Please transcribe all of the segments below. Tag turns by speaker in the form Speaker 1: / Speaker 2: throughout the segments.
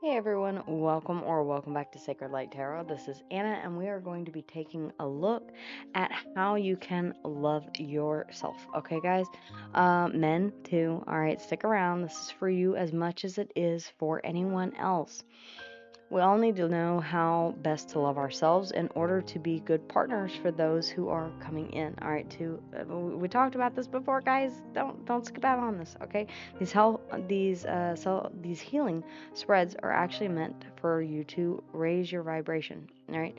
Speaker 1: Hey everyone, welcome back to Sacred Light Tarot. This is Anna, and we are going to be taking a look at how you can love yourself. Okay, guys? Men too. All right, stick around. This is for you as much as it is for anyone else. We all need to know how best to love ourselves in order to be good partners for those who are coming in. All right, we talked about this before, guys. Don't skip out on this, okay? These healing spreads are actually meant for you to raise your vibration. All right,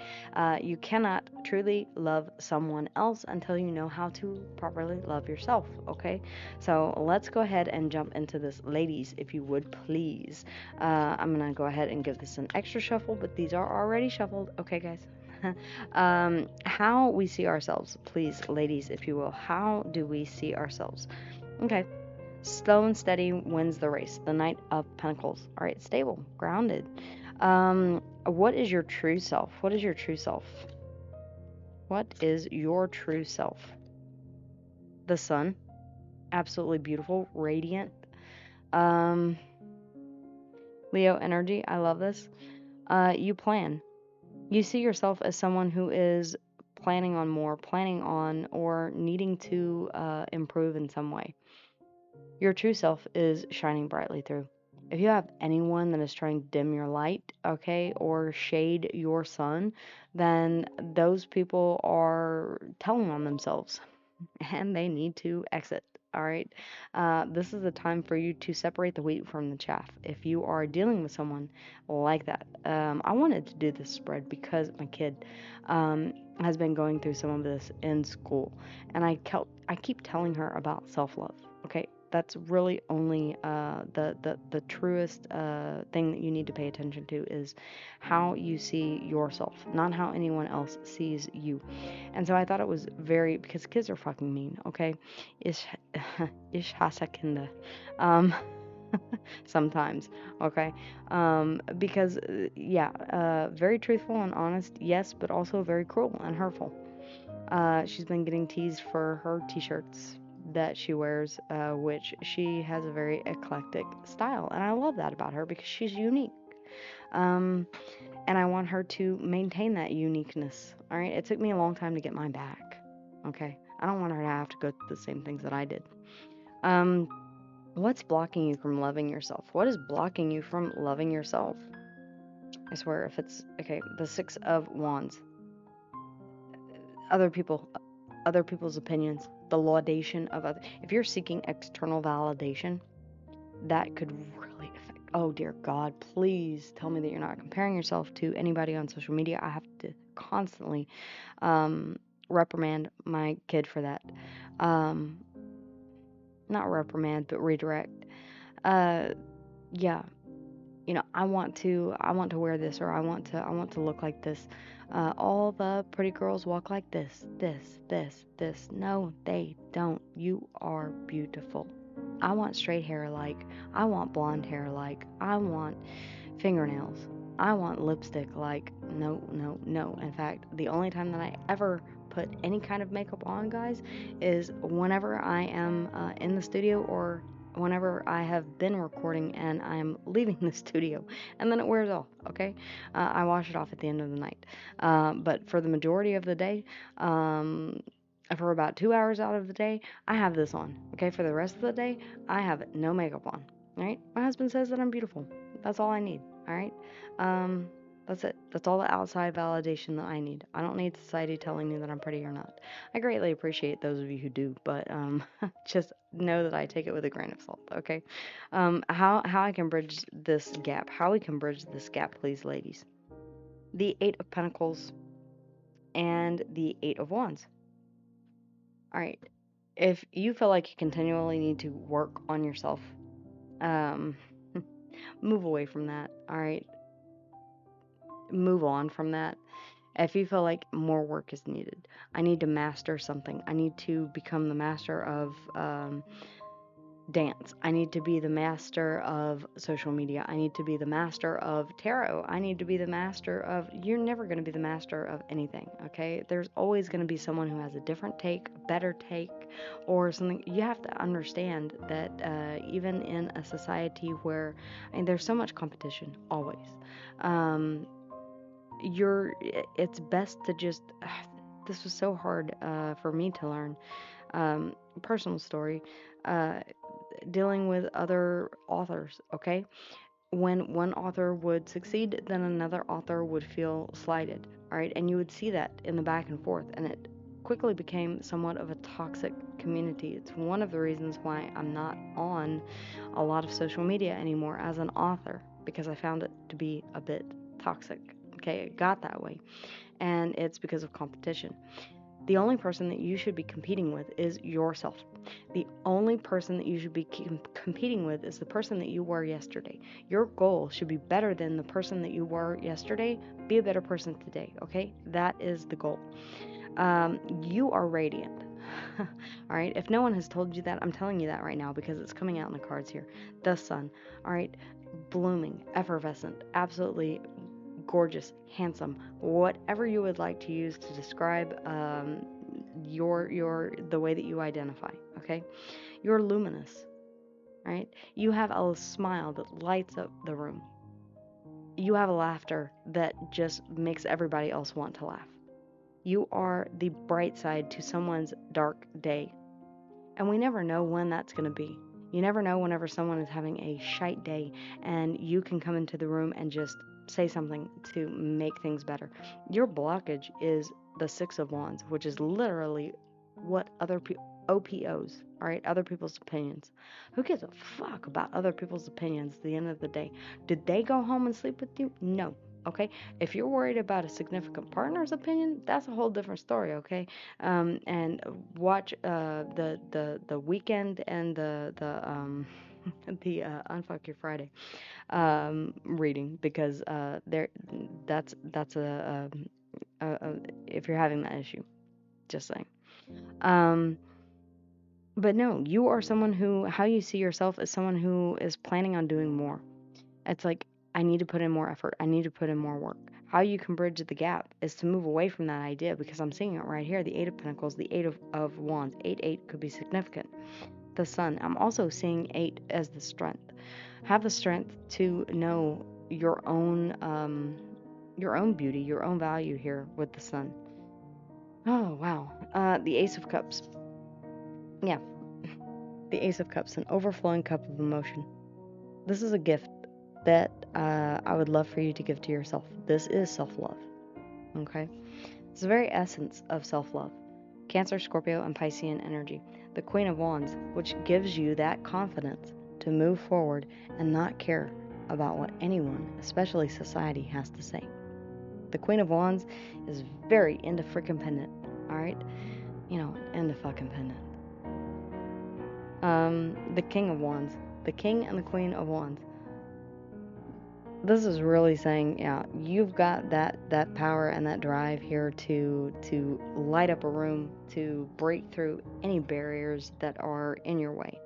Speaker 1: you cannot truly love someone else until you know how to properly love yourself. Okay, so let's go ahead and jump into this, ladies, if you would please. I'm gonna go ahead and give this an extra shuffle, but these are already shuffled. Okay, guys. How we see ourselves, please, ladies, if you will. How do we see ourselves? Okay. Slow and steady wins the race. The Knight of Pentacles. All right, stable, grounded. What is your true self? What is your true self? What is your true self? The Sun. Absolutely beautiful, radiant. Leo energy. I love this. You plan. You see yourself as someone who is planning on more, planning on or needing to improve in some way. Your true self is shining brightly through. If you have anyone that is trying to dim your light, okay, or shade your sun, then those people are telling on themselves and they need to exit. All right. This is the time for you to separate the wheat from the chaff. If you are dealing with someone like that, I wanted to do this spread because my kid has been going through some of this in school, and I keep telling her about self-love. Okay, that's really only the truest thing that you need to pay attention to is how you see yourself, not how anyone else sees you. And so I thought it was because kids are fucking mean, okay? Ish, 𝗕𝗢𝗢𝗥𝗘𝗏. Um, sometimes, okay? Because, very truthful and honest, yes, but also very cruel and hurtful. She's been getting teased for her t-shirts that she wears, which she has a very eclectic style. And I love that about her because she's unique. Um, and I want her to maintain that uniqueness. All right. It took me a long time to get mine back. Okay. I don't want her to have to go through the same things that I did. What's blocking you from loving yourself? What is blocking you from loving yourself? I swear, if it's okay, the Six of Wands, other people's opinions, the laudation of other. If you're seeking external validation, that could really affect. Oh dear God, please tell me that you're not comparing yourself to anybody on social media. I have to constantly reprimand my kid for that. Not reprimand, but redirect. Yeah, I want to wear this, or I want to look like this. All the pretty girls walk like this. No, they don't. You are beautiful. I want straight hair like, I want blonde hair like, I want fingernails, I want lipstick like, no, no, no. In fact, the only time that I ever put any kind of makeup on, guys, is whenever I am in the studio or whenever I have been recording and I'm leaving the studio, and then it wears off, okay? I wash it off at the end of the night. But for the majority of the day, for about 2 hours out of the day, I have this on, okay? For the rest of the day, I have no makeup on, all right? My husband says that I'm beautiful. That's all I need, all right? That's it. That's all the outside validation that I need. I don't need society telling me that I'm pretty or not. I greatly appreciate those of you who do, but just know that I take it with a grain of salt, okay? How I can bridge this gap, how we can bridge this gap, please, ladies. The Eight of Pentacles and the Eight of Wands. All right. If you feel like you continually need to work on yourself, move away from that. All right. Move on from that. If you feel like more work is needed, I need to master something. I need to become the master of dance. I need to be the master of social media. I need to be the master of tarot. I need to be the master of, you're never going to be the master of anything, okay? There's always going to be someone who has a different take, a better take, or something. You have to understand that even in a society where, I mean, there's so much competition, always. Um, it's best to just, this was so hard for me to learn. Personal story. Uh, Dealing with other authors, okay? When one author would succeed, then another author would feel slighted, all right? And you would see that in the back and forth, and it quickly became somewhat of a toxic community. It's one of the reasons why I'm not on a lot of social media anymore as an author, because I found it to be a bit toxic, okay? It got that way, and it's because of competition. The only person that you should be competing with is yourself. The only person that you should be competing with is the person that you were yesterday. Your goal should be better than the person that you were yesterday. Be a better person today, okay? That is the goal. You are radiant. All right? If no one has told you that, I'm telling you that right now because it's coming out in the cards here. The sun, all right? Blooming, effervescent, absolutely gorgeous, handsome, whatever you would like to use to describe the way that you identify, okay? You're luminous, right? You have a smile that lights up the room. You have a laughter that just makes everybody else want to laugh. You are the bright side to someone's dark day. And we never know when that's going to be. You never know whenever someone is having a shite day and you can come into the room and just say something to make things better. Your blockage is the Six of Wands, which is literally what other people, OPOs, all right, other people's opinions. Who gives a fuck about other people's opinions at the end of the day? Did they go home and sleep with you? No. Okay, if you're worried about a significant partner's opinion, that's a whole different story. Okay, and watch the weekend and the the Unfuck Your Friday reading because that's if you're having that issue, just saying. But no, you are someone who, how you see yourself as someone who is planning on doing more. It's like, I need to put in more effort. I need to put in more work. How you can bridge the gap is to move away from that idea because I'm seeing it right here. The Eight of Pentacles, the Eight of Wands. 8 could be significant. The Sun. I'm also seeing 8 as the strength. Have the strength to know your own beauty, your own value here with the Sun. Oh, wow. The Ace of Cups. Yeah. The Ace of Cups, an overflowing cup of emotion. This is a gift that I would love for you to give to yourself. This is self-love, okay? It's the very essence of self-love. Cancer, Scorpio, and Piscean energy. The Queen of Wands, which gives you that confidence to move forward and not care about what anyone, especially society, has to say. The Queen of Wands is very into freaking pendant, all right? You know, into fucking pendant. The King of Wands. The King and the Queen of Wands. This is really saying, yeah, you've got that power and that drive here to light up a room, to break through any barriers that are in your way.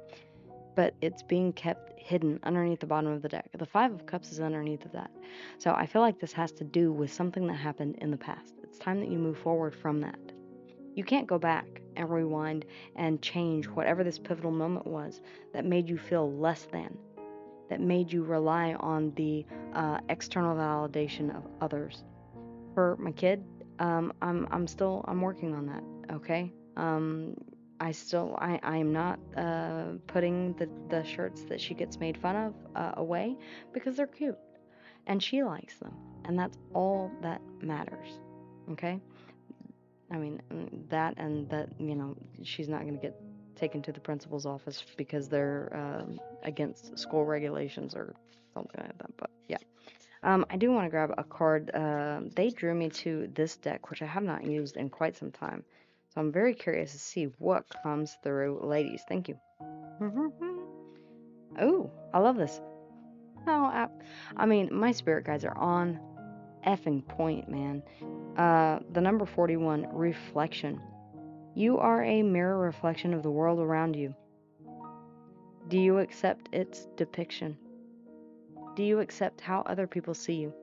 Speaker 1: But it's being kept hidden underneath the bottom of the deck. The Five of Cups is underneath of that. So I feel like this has to do with something that happened in the past. It's time that you move forward from that. You can't go back and rewind and change whatever this pivotal moment was that made you feel less than, that made you rely on the external validation of others. For my kid, I'm working on that. Okay. I am not putting the shirts that she gets made fun of away because they're cute and she likes them, and that's all that matters. Okay. I mean, that and that, you know, she's not going to get taken to the principal's office because they're against school regulations or something like that. But yeah, I do want to grab a card. They drew me to this deck, which I have not used in quite some time. So I'm very curious to see what comes through. Ladies, thank you. Oh, I love this. Oh, I mean, my spirit guides are on effing point, man. The number 41, reflection. You are a mirror reflection of the world around you. Do you accept its depiction? Do you accept how other people see you?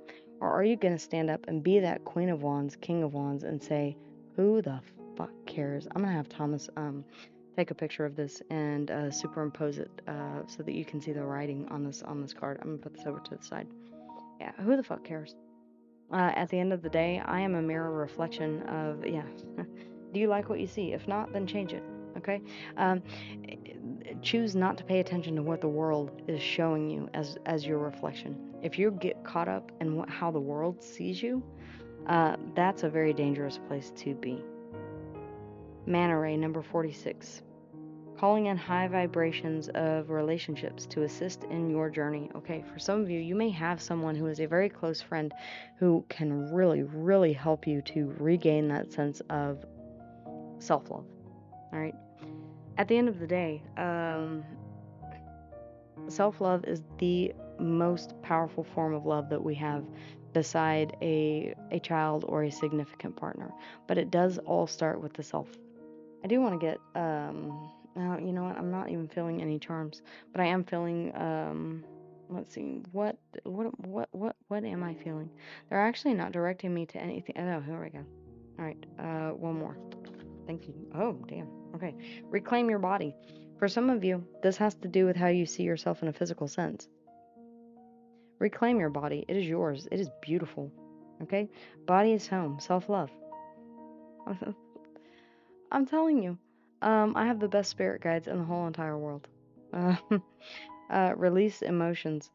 Speaker 1: Or are you going to stand up and be that Queen of Wands, King of Wands, and say, who the fuck cares? I'm going to have Thomas take a picture of this and superimpose it so that you can see the writing on this card. I'm going to put this over to the side. Yeah, who the fuck cares? At the end of the day, I am a mirror reflection of, yeah. Do you like what you see? If not, then change it, okay? Choose not to pay attention to what the world is showing you as your reflection. If you get caught up in how the world sees you, that's a very dangerous place to be. Manta Ray, number 46. Calling in high vibrations of relationships to assist in your journey. Okay, for some of you, you may have someone who is a very close friend who can really, really help you to regain that sense of self-love. All right. At the end of the day, self-love is the most powerful form of love that we have beside a child or a significant partner. But it does all start with the self. I do want to get, you know what? I'm not even feeling any charms, but I am feeling, let's see, what am I feeling? They're actually not directing me to anything. Oh, here we go. All right, one more. Thank you. Oh, damn. Okay. Reclaim your body. For some of you, this has to do with how you see yourself in a physical sense. Reclaim your body. It is yours. It is beautiful. Okay? Body is home. Self-love. I'm telling you. I have the best spirit guides in the whole entire world. Release emotions.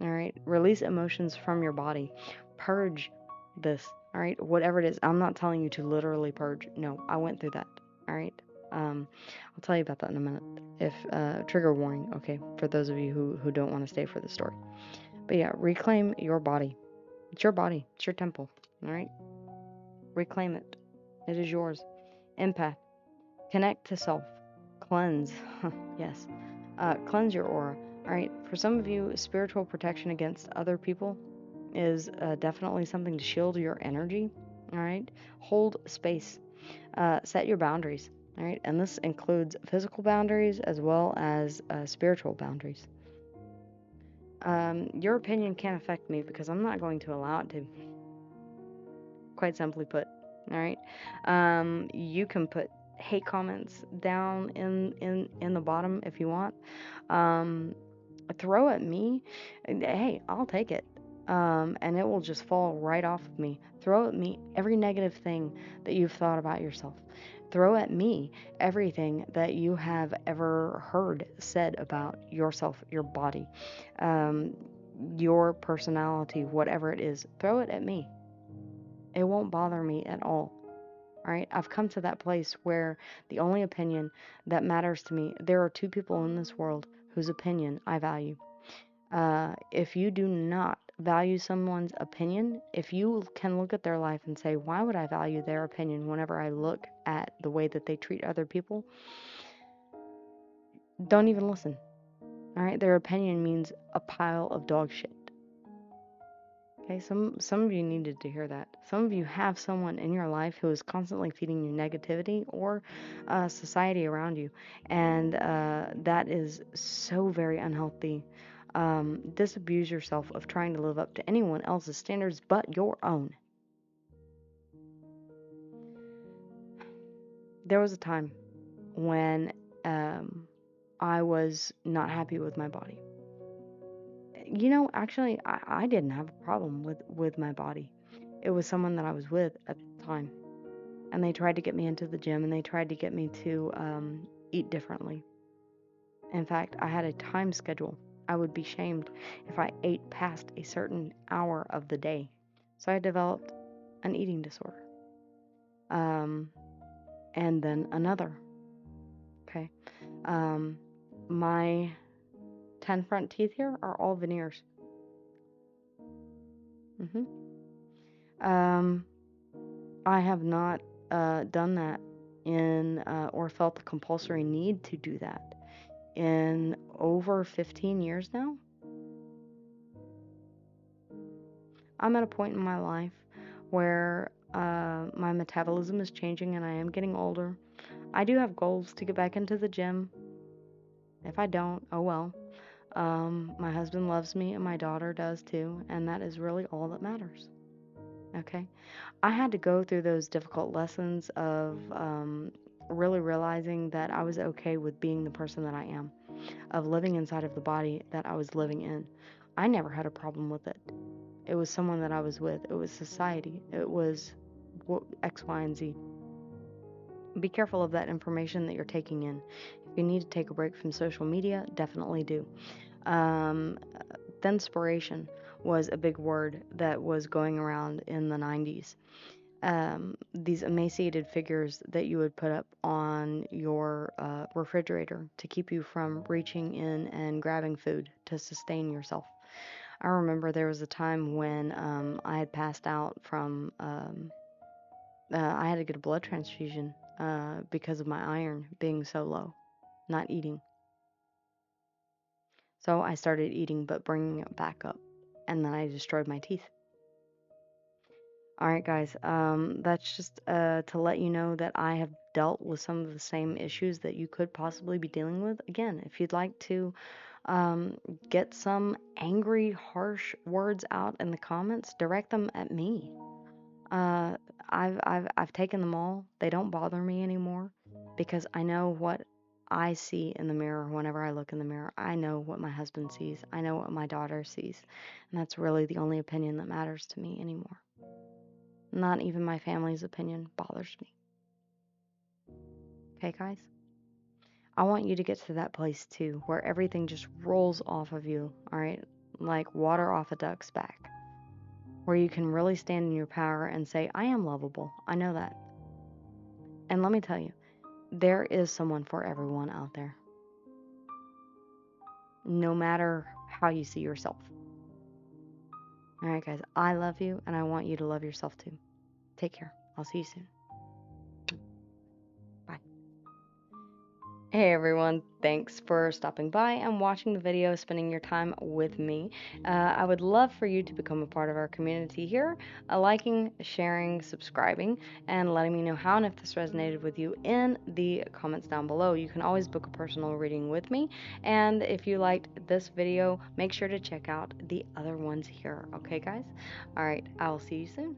Speaker 1: All right? Release emotions from your body. Purge this. All right? Whatever it is. I'm not telling you to literally purge. No, I went through that. All right? I'll tell you about that in a minute. If trigger warning, okay, for those of you who don't want to stay for the story. But yeah, reclaim your body. It's your body. It's your temple. All right? Reclaim it. It is yours. Empath. Connect to self. Cleanse. Yes. Cleanse your aura. All right? For some of you, spiritual protection against other people is definitely something to shield your energy. All right? Hold space. Set your boundaries. All right? And this includes physical boundaries as well as spiritual boundaries. Your opinion can't affect me because I'm not going to allow it to. Quite simply put. All right? You can put hate comments down in the bottom if you want. Throw at me. Hey, I'll take it. And it will just fall right off of me. Throw at me every negative thing that you've thought about yourself. Throw at me everything that you have ever heard said about yourself, your body, your personality, whatever it is. Throw it at me. It won't bother me at all. All right? I've come to that place where the only opinion that matters to me, there are two people in this world whose opinion I value. If you do not value someone's opinion, if you can look at their life and say, why would I value their opinion whenever I look at the way that they treat other people? Don't even listen. All right? Their opinion means a pile of dog shit. Okay? Some of you needed to hear that. Some of you have someone in your life who is constantly feeding you negativity or society around you. And that is so very unhealthy. Disabuse yourself of trying to live up to anyone else's standards but your own. There was a time when I was not happy with my body. You know, actually, I didn't have a problem with my body. It was someone that I was with at the time. And they tried to get me into the gym and they tried to get me to eat differently. In fact, I had a time schedule. I would be shamed if I ate past a certain hour of the day. So I developed an eating disorder. And then another. Okay. My 10 front teeth here are all veneers. I have not done that or felt the compulsory need to do that in over 15 years now. I'm at a point in my life where my metabolism is changing and I am getting older. I do have goals to get back into the gym. If I don't, oh well. My husband loves me and my daughter does too, and that is really all that matters. Okay? I had to go through those difficult lessons of really realizing that I was okay with being the person that I am, of living inside of the body that I was living in. I never had a problem with it. It was someone that I was with, it was society, it was X, Y, and Z. Be careful of that information that you're taking in. If you need to take a break from social media, definitely do. Thenspiration was a big word that was going around in the 90s. These emaciated figures that you would put up on your refrigerator to keep you from reaching in and grabbing food to sustain yourself. I remember there was a time when I had passed out from, I had to get a blood transfusion because of my iron being so low, not eating. So I started eating, but bringing it back up, and then I destroyed my teeth. All right, guys, that's just to let you know that I have dealt with some of the same issues that you could possibly be dealing with. Again, if you'd like to get some angry, harsh words out in the comments, direct them at me. I've taken them all. They don't bother me anymore because I know what I see in the mirror whenever I look in the mirror. I know what my husband sees. I know what my daughter sees. And that's really the only opinion that matters to me anymore. Not even my family's opinion bothers me. Okay, guys? I want you to get to that place too, where everything just rolls off of you, all right? Like water off a duck's back. Where you can really stand in your power and say, I am lovable. I know that. And let me tell you, there is someone for everyone out there. No matter how you see yourself. All right, guys, I love you, and I want you to love yourself too. Take care. I'll see you soon. Bye. Hey everyone, thanks for stopping by and watching the video, spending your time with me. I would love for you to become a part of our community here, liking, sharing, subscribing, and letting me know how and if this resonated with you in the comments down below. You can always book a personal reading with me, and if you liked this video, make sure to check out the other ones here. Okay, guys? All right, I will see you soon.